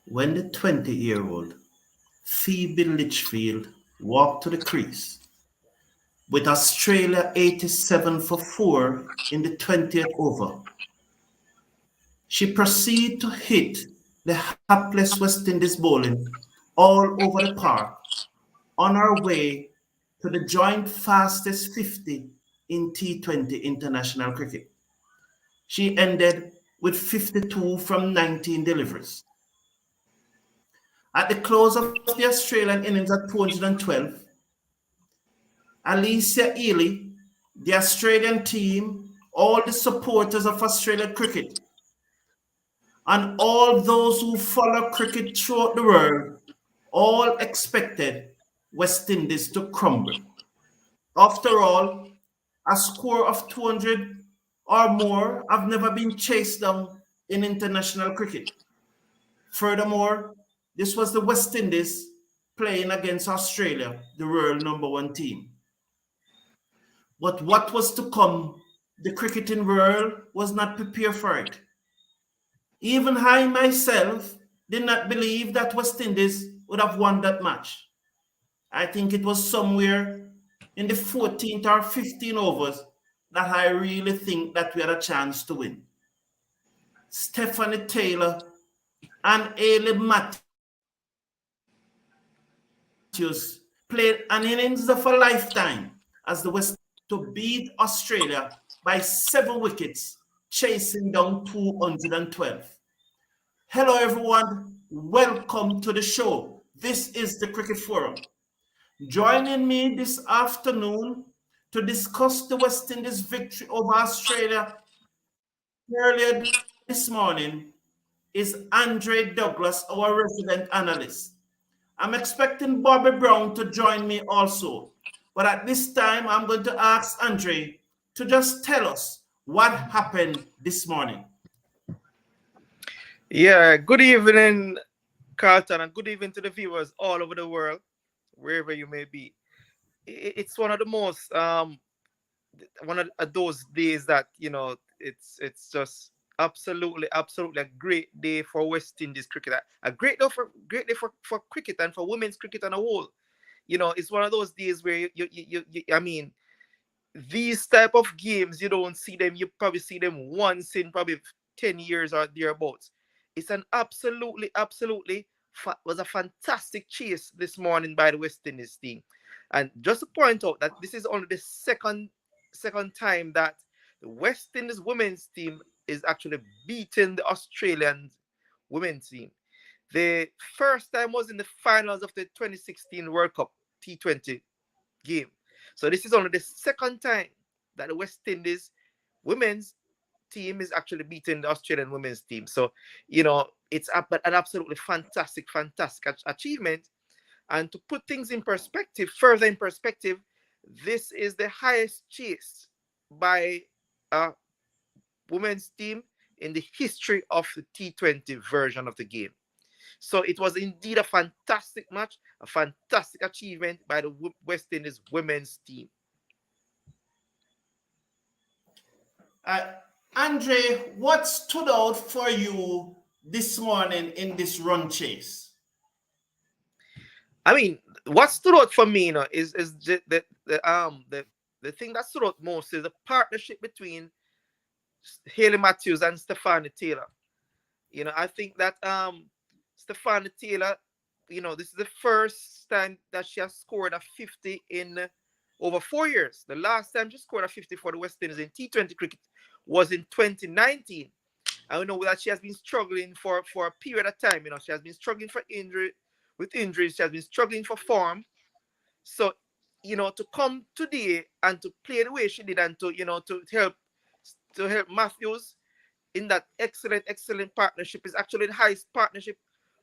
when the 20-year-old Phoebe Litchfield walked to the crease with Australia 87 for 4 in the 20th over. She proceeded to hit the hapless West Indies bowling all over the park on her way to the joint fastest 50 in T20 international cricket. She ended with 52 from 19 deliveries. At the close of the Australian innings at 212, Alicia Ely, the Australian team, all the supporters of Australian cricket, and all those who follow cricket throughout the world all expected West Indies to crumble. After all, a score of 200 or more have never been chased down in international cricket. Furthermore, this was the West Indies playing against Australia, the world number one team. But what was to come, the cricketing world was not prepared for it. Even I myself did not believe that West Indies would have won that match. I think it was somewhere in the 14th or 15 overs that I really think that we had a chance to win. Stephanie Taylor and Ailey Matthews played an innings of a lifetime as the West to beat Australia by 7 wickets, chasing down 212. Hello, everyone. Welcome to the show. This is the Cricket Forum. Joining me this afternoon to discuss the West Indies victory over Australia earlier this morning is Andre Douglas, our resident analyst. I'm expecting Bobby Brown to join me also. But at this time, I'm going to ask Andre to just tell us what happened this morning. Yeah, good evening, Carlton, and good evening to the viewers all over the world, wherever you may be. It's one of the most one of those days that it's just absolutely a great day for West Indies cricket. A great day for cricket and for women's cricket on a whole. It's one of those days where I mean, these type of games you don't see them. You probably see them once in probably 10 years or thereabouts. It's an absolutely was a fantastic chase this morning by the West Indies team. And just to point out that this is only the second time that the West Indies women's team is actually beating the Australian women's team. The first time was in the finals of the 2016 World Cup T20 game. So this is only the second time that the West Indies women's team is actually beating the Australian women's team. So, it's an absolutely fantastic achievement. And to put things in perspective, further in perspective, this is the highest chase by a women's team in the history of the T20 version of the game. So it was indeed a fantastic match, a fantastic achievement by the West Indies women's team. Andre, what stood out for you this morning in this run chase? I mean, what stood out for me, is the thing that stood out most is the partnership between Hayley Matthews and Stephanie Taylor. I think that Stephanie Taylor, this is the first time that she has scored a 50 in over 4 years. The last time she scored a 50 for the West Indies in T20 cricket was in 2019. I know that she has been struggling for a period of time. She has been struggling with injuries. She has been struggling for form. So, to come today and to play the way she did and to help Matthews in that excellent partnership is actually the highest partnership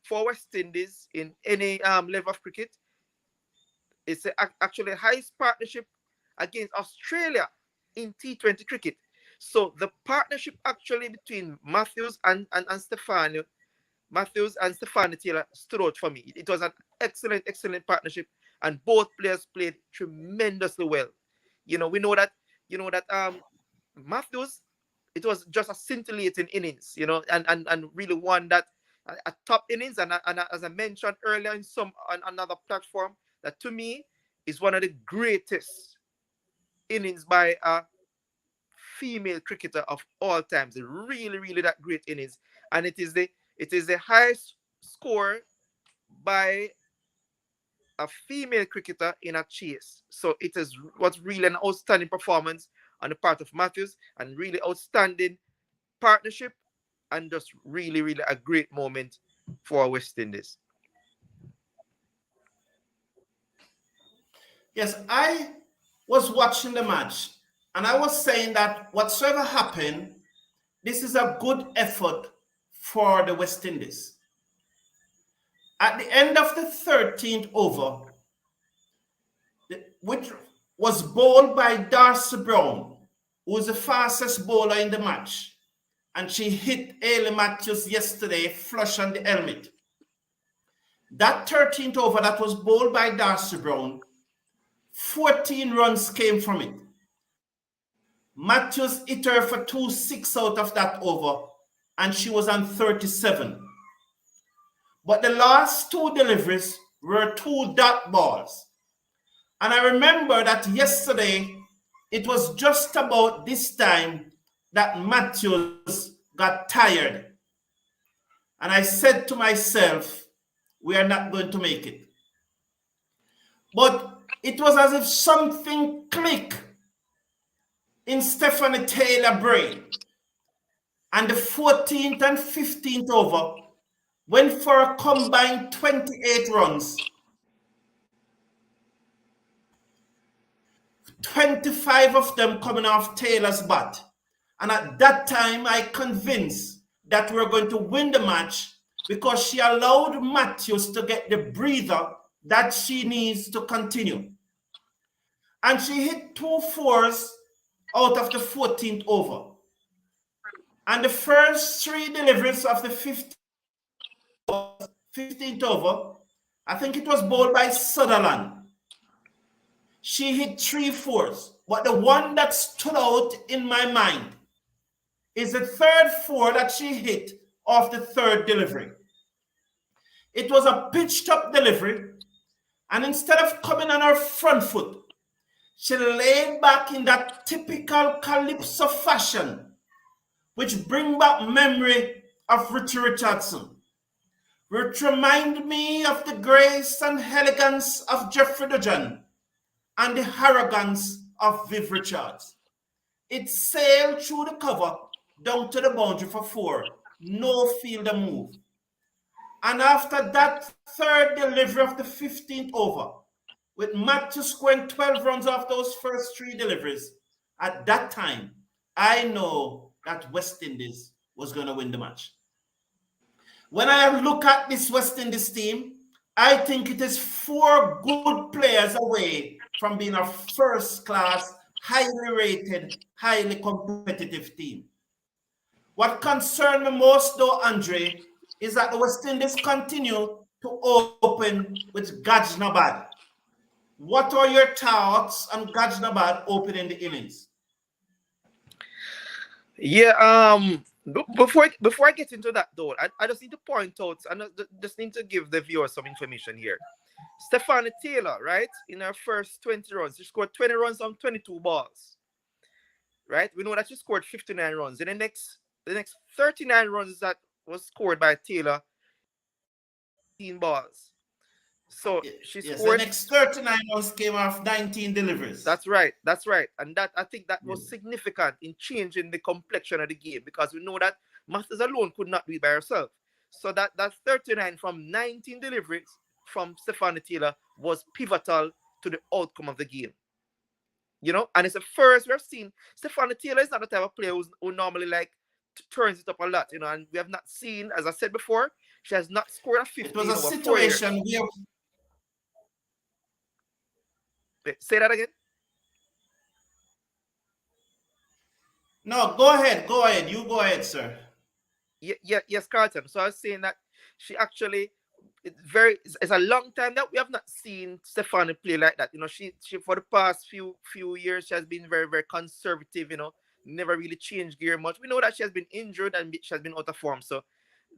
for West Indies in any level of cricket. It's actually the highest partnership against Australia in T20 cricket. So the partnership actually between Matthews and Stephanie Taylor stood out for me. It was an excellent partnership, and both players played tremendously well. We know that Matthews, it was just a scintillating innings, and really one that a top innings, and as I mentioned earlier in some on another platform, that to me is one of the greatest innings by a female cricketer of all times. Really, really that great innings, and it is the highest score by a female cricketer in a chase. So it is what's really an outstanding performance on the part of Matthews, and really outstanding partnership, and just really, really a great moment for West Indies. Yes, I was watching the match and I was saying that whatsoever happened, this is a good effort for the West Indies. At the end of the 13th over, which was bowled by Darcy Brown, who was the fastest bowler in the match, and she hit Ailey Matthews yesterday flush on the helmet. That 13th over that was bowled by Darcy Brown, 14 runs came from it. Matthews hit her for 2-6 out of that over, and she was on 37. But the last two deliveries were two dot balls. And I remember that yesterday, it was just about this time that Matthews got tired. And I said to myself, we are not going to make it. But it was as if something clicked in Stephanie Taylor's brain. And the 14th and 15th over went for a combined 28 runs. 25 of them coming off Taylor's bat. And at that time, I convinced that we were going to win the match because she allowed Matthews to get the breather that she needs to continue. And she hit 2 4s out of the 14th over. And the first three deliveries of the 15th over, I think it was bowled by Sutherland. She hit 3 4s. But the one that stood out in my mind is the third four that she hit off the third delivery. It was a pitched up delivery, and instead of coming on her front foot, she laid back in that typical calypso fashion, which bring back memory of Richie Richardson, which remind me of the grace and elegance of Jeffrey Dudgeon and the arrogance of Viv Richards. It sailed through the cover down to the boundary for 4, no fielder move. And after that third delivery of the 15th over, with Matthews scoring 12 runs off those first three deliveries, at that time, I know that West Indies was going to win the match. When I look at this West Indies team, I think it is 4 good players away from being a first-class, highly rated, highly competitive team. What concerns me most, though, Andre, is that the West Indies continue to open with Gajnabad. What are your thoughts on Gajnabad opening the innings? Yeah, before I get into that though, I just need to point out, and just need to give the viewers some information here. Stephanie Taylor, right, in her first 20 runs, she scored 20 runs on 22 balls. Right? We know that she scored 59 runs. In the next 39 runs that was scored by Taylor, 18 balls. So she Yes, the scored. next 39 runs came off 19 deliveries. That's right. That's right. And that, I think that was significant in changing the complexion of the game, because we know that Masters alone could not do it by herself. So that 39 from 19 deliveries from Stephanie Taylor was pivotal to the outcome of the game. And it's the first we've seen. Stephanie Taylor is not the type of player who normally like turns it up a lot, and we have not seen, as I said before, she has not scored a 50 It was a in over 4 years. situation where... Say that again. No, go ahead. Go ahead. You go ahead, sir. Yes, Carlton. So I was saying that she actually, it's a long time that we have not seen Stephanie play like that. She for the past few years, she has been very, very conservative, never really changed gear much. We know that she has been injured and she has been out of form. So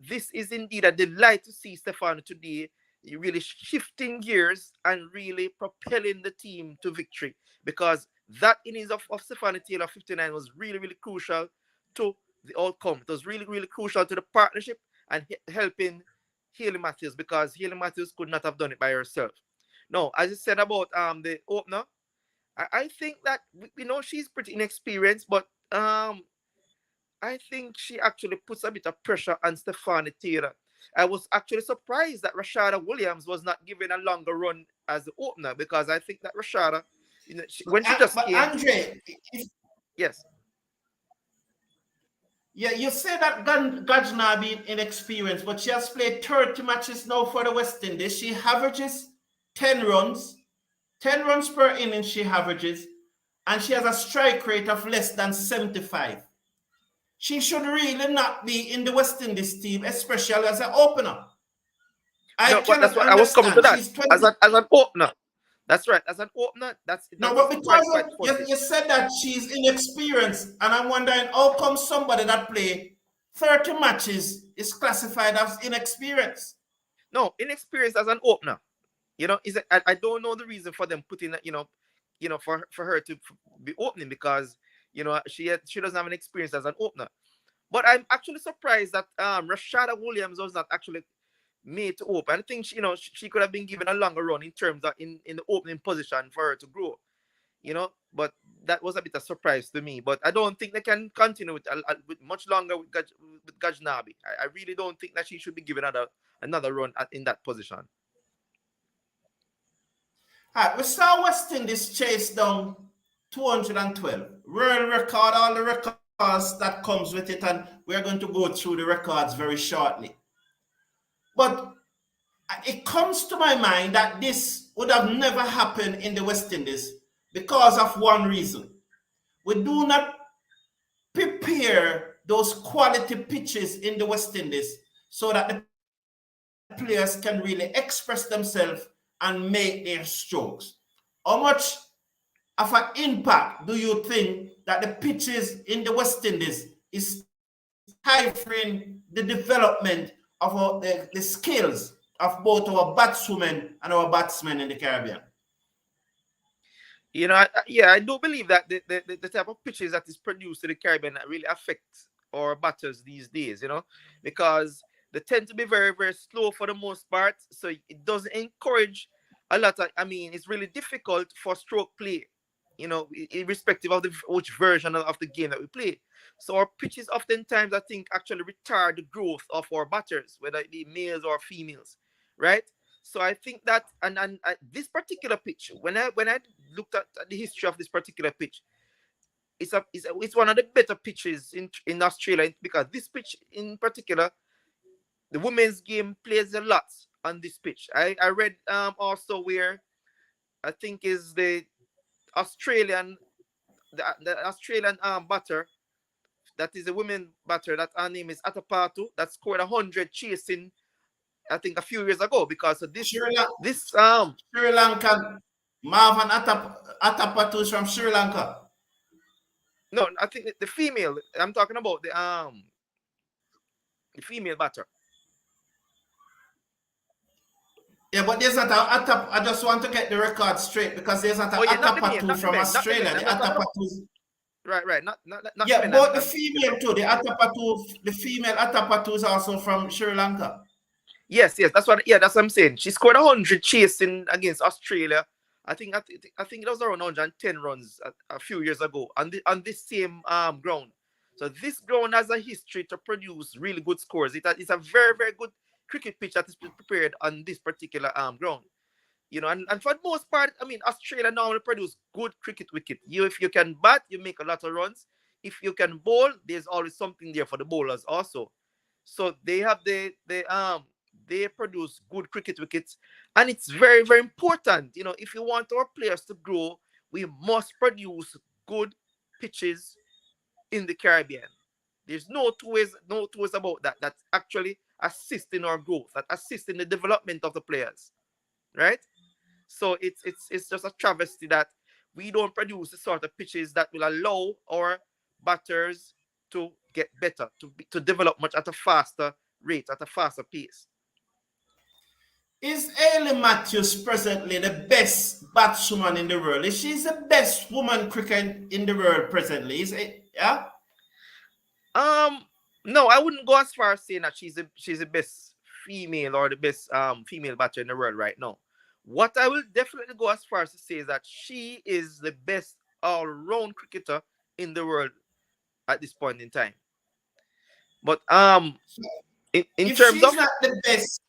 this is indeed a delight to see Stefano today really shifting gears and really propelling the team to victory, because that innings of Stefano Taylor 59 was really, really crucial to the outcome. It was really, really crucial to the partnership and helping Hayley Matthews, because Hayley Matthews could not have done it by herself. No, as you said about the opener, I think that we know she's pretty inexperienced, but I think she actually puts a bit of pressure on Stephanie Taylor. I was actually surprised that Rashada Williams was not given a longer run as the opener, because I think that Rashada, when she just But came, Andre, yes, yeah, you say that Gajna being inexperienced, but she has played 30 matches now for the West Indies. She averages 10 runs, 10 runs per inning she averages, and she has a strike rate of less than 75. She should really not be in the West Indies team, especially as an opener. I no, but that's cannot what I was coming to understand. that She's 20. as an opener. That's right, as an opener, No, that but is because quite of, positive. you said that she's inexperienced, and I'm wondering how come somebody that play 30 matches is classified as inexperienced? No, inexperienced as an opener. Is I don't know the reason for them putting that, for her to be opening, because she doesn't have an experience as an opener. But I'm actually surprised that Rashada Williams was not actually made to open. I think she could have been given a longer run in terms of in the opening position for her to grow. But that was a bit of surprise to me. But I don't think they can continue with much longer with Gajnabi. I really don't think that she should be given another run in that position. All right, we saw West Indies chase down 212. World record, all the records that comes with it, and we're going to go through the records very shortly. But it comes to my mind that this would have never happened in the West Indies because of one reason. We do not prepare those quality pitches in the West Indies so that the players can really express themselves and make their strokes. How much of an impact do you think that the pitches in the West Indies is stifling the development of the skills of both our batswomen and our batsmen in the Caribbean? I do believe that the type of pitches that is produced in the Caribbean that really affects our batters these days, because they tend to be very, very slow for the most part. So it doesn't encourage a lot of, it's really difficult for stroke play, irrespective of which version of the game that we play. So our pitches oftentimes, I think, actually retard the growth of our batters, whether it be males or females, right? So I think that, and this particular pitch, when I looked at the history of this particular pitch, it's one of the better pitches in Australia, because this pitch in particular, the women's game plays a lot on this pitch. I read also where I think is Australian the Australian batter, that is a women batter, that her name is Atapatu, that scored 100 chasing, I think, a few years ago, because of this Sri Lankan Marvin Atapatu from Sri Lanka. no, I think the female, I'm talking about the female batter. Yeah, but there's not a Atap. I just want to get the record straight because there's not a Oh yeah, not the men, Atapatu not the from men, not the Australia. men. The I'm not talking about, Atapatu. right, not the Yeah, men. but the female too. The Atapatu, the female Atapatu is also from Sri Lanka. Yes, that's what I'm saying. She scored 100 chasing against Australia. I think it was around 110 runs a few years ago on this same ground. So this ground has a history to produce really good scores. It's a very, very good cricket pitch that is prepared on this particular ground. And for the most part, Australia normally produce good cricket wicket. If you can bat, you make a lot of runs. If you can bowl, there's always something there for the bowlers also. So they produce good cricket wickets, and it's very, very important. If you want our players to grow, we must produce good pitches in the Caribbean. There's no two ways about that. That's actually assisting our growth, that assisting the development of the players, right? So it's just a travesty that we don't produce the sort of pitches that will allow our batters to get better, to develop much at a faster rate, at a faster pace. Is Ailey Matthews presently the best batswoman in the world? Is she the best woman cricketer in the world presently? Is it? Yeah. Um, no, I wouldn't go as far as saying that she's the best female or the best female batter in the world right now. What I will definitely go as far as to say is that she is the best all-round cricketer in the world at this point in time. But in If terms she's of, not the best,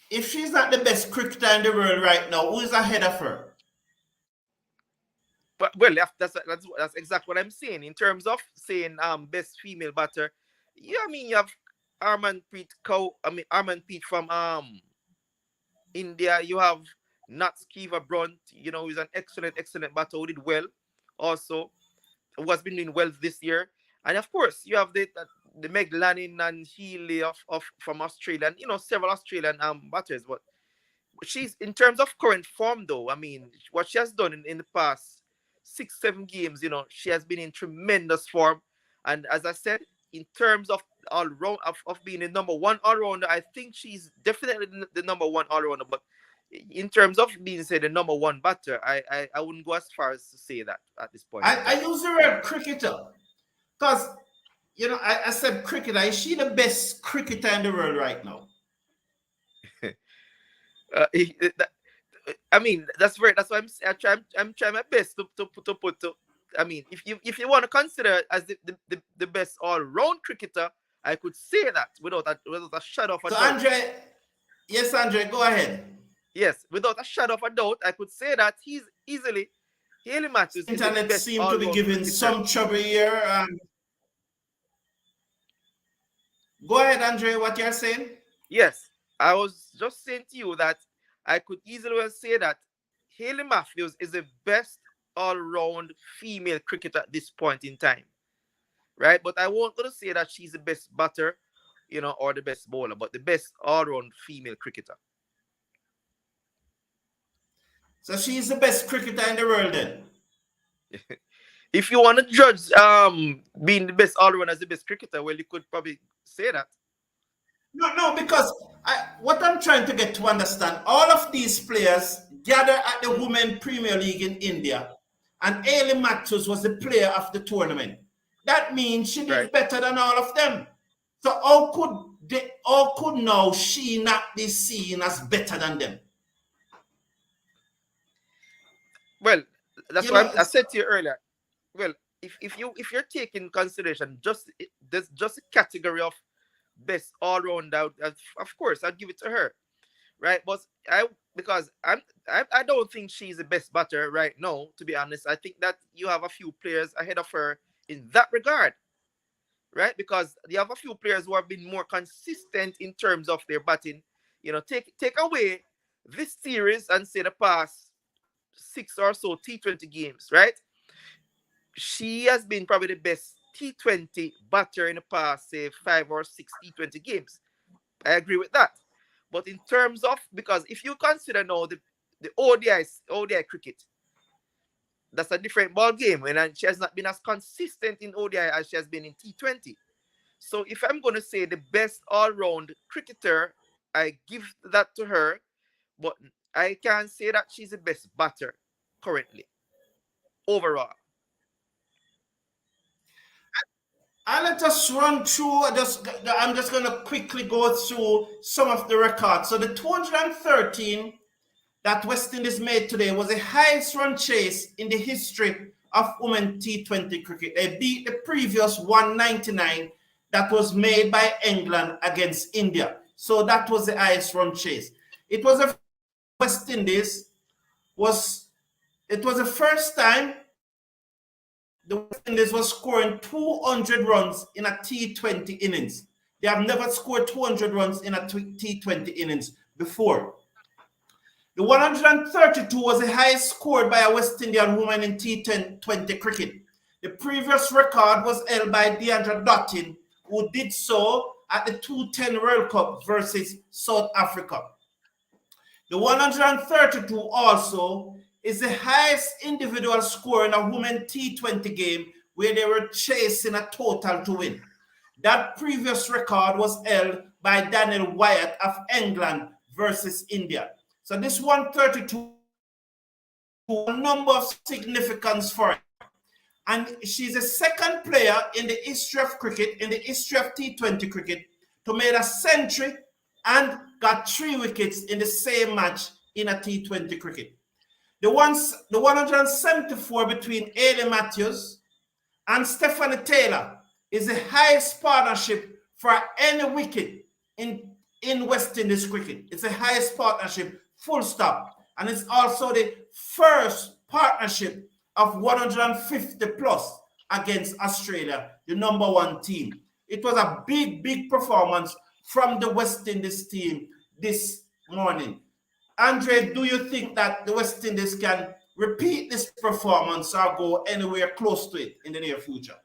if she's not the best cricketer in the world right now, who is ahead of her? but well, that's exactly what I'm saying. In terms of saying best female batter, yeah, I mean you have Armanpreet from India. You have Nat Skiva Brunt, who's an excellent batter who did well also, who has been doing well this year. And of course, you have the Meg Lanning and Healy of from Australia, and several Australian batters. But she's, in terms of current form, though, I mean, what she has done in the past 6, 7 games, she has been in tremendous form. And as I said, in terms of all round of being the number one all rounder, I think she's definitely the number one all rounder. But in terms of being, say, the number one batter, I wouldn't go as far as to say that at this point in I time. use the word cricketer because I said cricketer. Is she the best cricketer in the world right now? I mean, that's why I'm trying my best to put to. I mean, if you want to consider it as the best all round cricketer, I could say that without a shadow of a So doubt. Andre, yes, Andre, go ahead. Yes, without a shadow of a doubt, I could say that he's easily Haley Matthews is the Internet best seem all to be round giving cricketer. some trouble here. Go ahead, Andre, what you're saying? Yes, I was just saying to you that I could easily well say that Haley Matthews is the best all round female cricketer at this point in time. Right? But I won't gonna say that she's the best batter, or the best bowler, but the best all-round female cricketer. So she's the best cricketer in the world then. If you want to judge being the best all-round as the best cricketer, well, you could probably say that. No, because what I'm trying to get to understand, all of these players gather at the Mm. Women Premier League in India, and Ailey Matthews was the player of the tournament. That means she Right. did better than all of them. So how could now she not be seen as better than them? Well, that's You what know, I said to you earlier. Well, if you're taking consideration just a category of best all-round, of course I'd give it to her. Right? But because I don't think she's the best batter right now. To be honest, I think that you have a few players ahead of her in that regard, right? Because you have a few players who have been more consistent in terms of their batting. Take away this series and say the past six or so T20 games, right? She has been probably the best T20 batter in the past, say, 5 or 6 T20 games. I agree with that. But in terms of, because if you consider now the ODI cricket, that's a different ball game, and she has not been as consistent in ODI as she has been in T20. So if I'm going to say the best all-round cricketer, I give that to her, but I can't say that she's the best batter currently overall. and let us run through. I'm just going to quickly go through some of the records. So the 213 that West Indies made today was the highest run chase in the history of women T20 cricket. They beat the previous 199 that was made by England against India. So that was the highest run chase. It was the West Indies was it was the first time the West Indies was scoring 200 runs in a T20 innings. They have never scored 200 runs in a T20 innings before. The 132 was the highest scored by a West Indian woman in T20 cricket. The previous record was held by Deandra Dottin, who did so at the 2010 World Cup versus South Africa. The 132 also is the highest individual score in a women T20 game where they were chasing a total to win. That previous record was held by Daniel Wyatt of England versus India. So this 132 a number of significance for it. And she's the second player in the history of cricket, in the history of T20 cricket, to make a century and got 3 wickets in the same match in a T20 cricket. The 174 between Ailey Matthews and Stephanie Taylor is the highest partnership for any wicket in West Indies cricket. It's the highest partnership, full stop. And it's also the first partnership of 150 plus against Australia, the number 1 team. It was a big, big performance from the West Indies team this morning. Andre, do you think that the West Indies can repeat this performance or go anywhere close to it in the near future?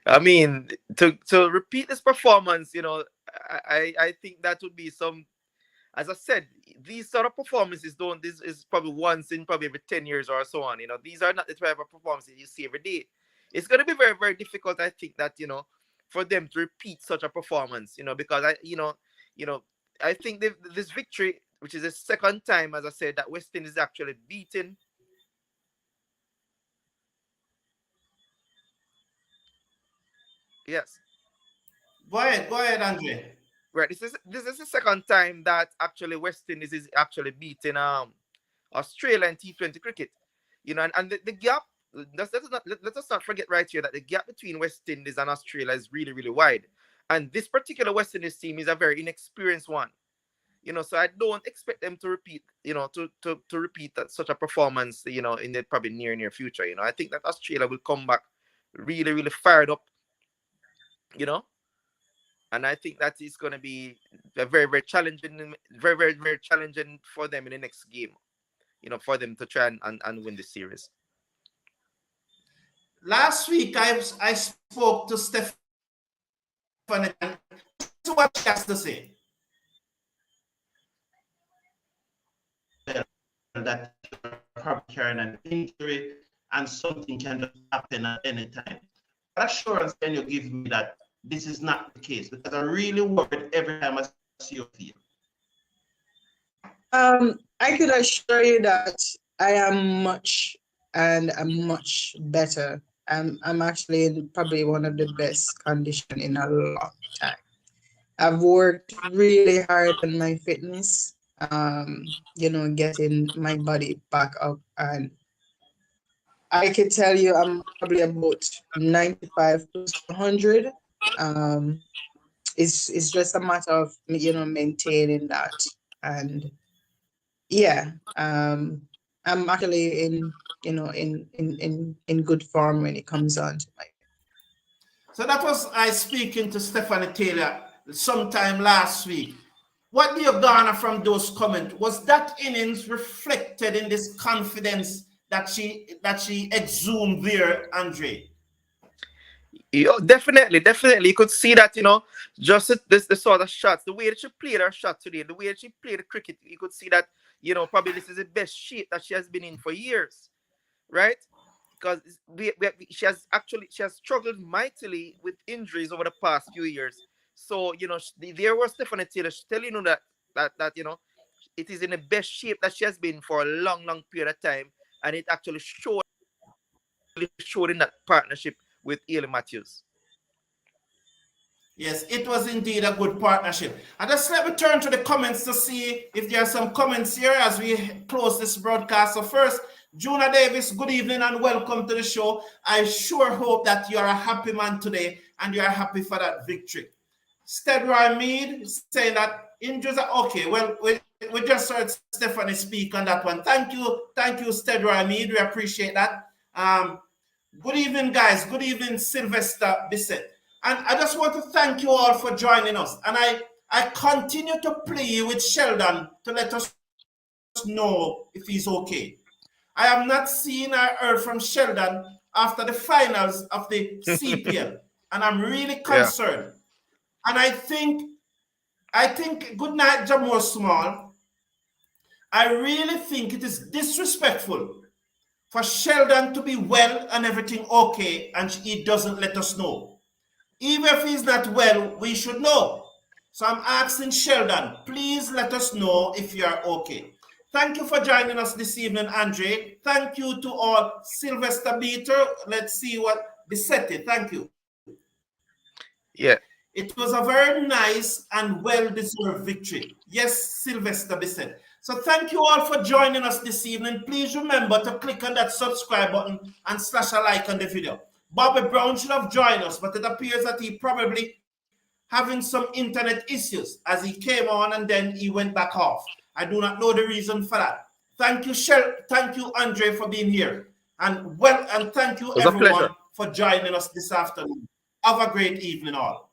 I mean, to repeat this performance, I think that would be some. As I said, these sort of performances don't. This is probably once in probably every 10 years or so on. These are not the type of performances you see every day. It's going to be very, very difficult. I think that for them to repeat such a performance. Because I think this victory, which is the second time, as I said, that West Indies is actually beaten. Yes. Go ahead, Andre. Right. This is the second time that actually West Indies is actually beating Australia in T20 cricket. And the gap. Let us not forget right here that the gap between West Indies and Australia is really, really wide. And this particular West Indies team is a very inexperienced one. So I don't expect them to repeat, to repeat such a performance, in the probably near future. I think that Australia will come back really, really fired up, and I think that is going to be a very, very challenging, very, very, very challenging for them in the next game, for them to try and win the series. Last week, I spoke to Stephanie, and this is what she has to say. That you're probably carrying an injury and something can just happen at any time. What assurance can you give me that this is not the case? Because I'm really worried every time I see you field. I could assure you that I am much better. I'm actually in probably one of the best condition in a long time. I've worked really hard on my fitness, getting my body back up, and I can tell you I'm probably about 95 close to 100. It's just a matter of maintaining that, and yeah, I'm actually in good form when it comes on to my. So that was I speaking to Stephanie Taylor sometime last week. What do you garner from those comments? Was that innings reflected in this confidence that she exhumed there, Andre? Definitely. You could see that, just the sort of shots, the way that she played her shot today, the way that she played the cricket, you could see that, probably this is the best shape that she has been in for years, right? Because she has struggled mightily with injuries over the past few years. So, there was Stephanie Taylor telling you that it is in the best shape that she has been for a long, long period of time. And it actually showed in that partnership with Ailey Matthews. Yes, it was indeed a good partnership. And just let me turn to the comments to see if there are some comments here as we close this broadcast. So first, Juna Davis, good evening and welcome to the show. I sure hope that you're a happy man today and you're happy for that victory. Stedroy Mead saying that injuries are okay. Well, we just heard Stephanie speak on that one. Thank you, Stedroy Mead. We appreciate that. Good evening, guys. Good evening, Sylvester Bissett. And I just want to thank you all for joining us. And I continue to plead with Sheldon to let us know if he's okay. I have not seen or heard from Sheldon after the finals of the CPL. And I'm really concerned. Yeah. And I think good night, Jamor Small. I really think it is disrespectful for Sheldon to be well and everything okay, and he doesn't let us know. Even if he's not well, we should know. So I'm asking Sheldon, please let us know if you are okay. Thank you for joining us this evening, Andre. Thank you to all. Sylvester Beater, let's see what Bisetti, thank you. Yeah. It was a very nice and well-deserved victory. Yes, Sylvester Bissett. So thank you all for joining us this evening. Please remember to click on that subscribe button and slash a like on the video. Bobby Brown should have joined us, but it appears that he probably having some internet issues as he came on and then he went back off. I do not know the reason for that. Thank you, thank you, Andre, for being here. And thank you It was a everyone pleasure. for joining us this afternoon. Have a great evening all.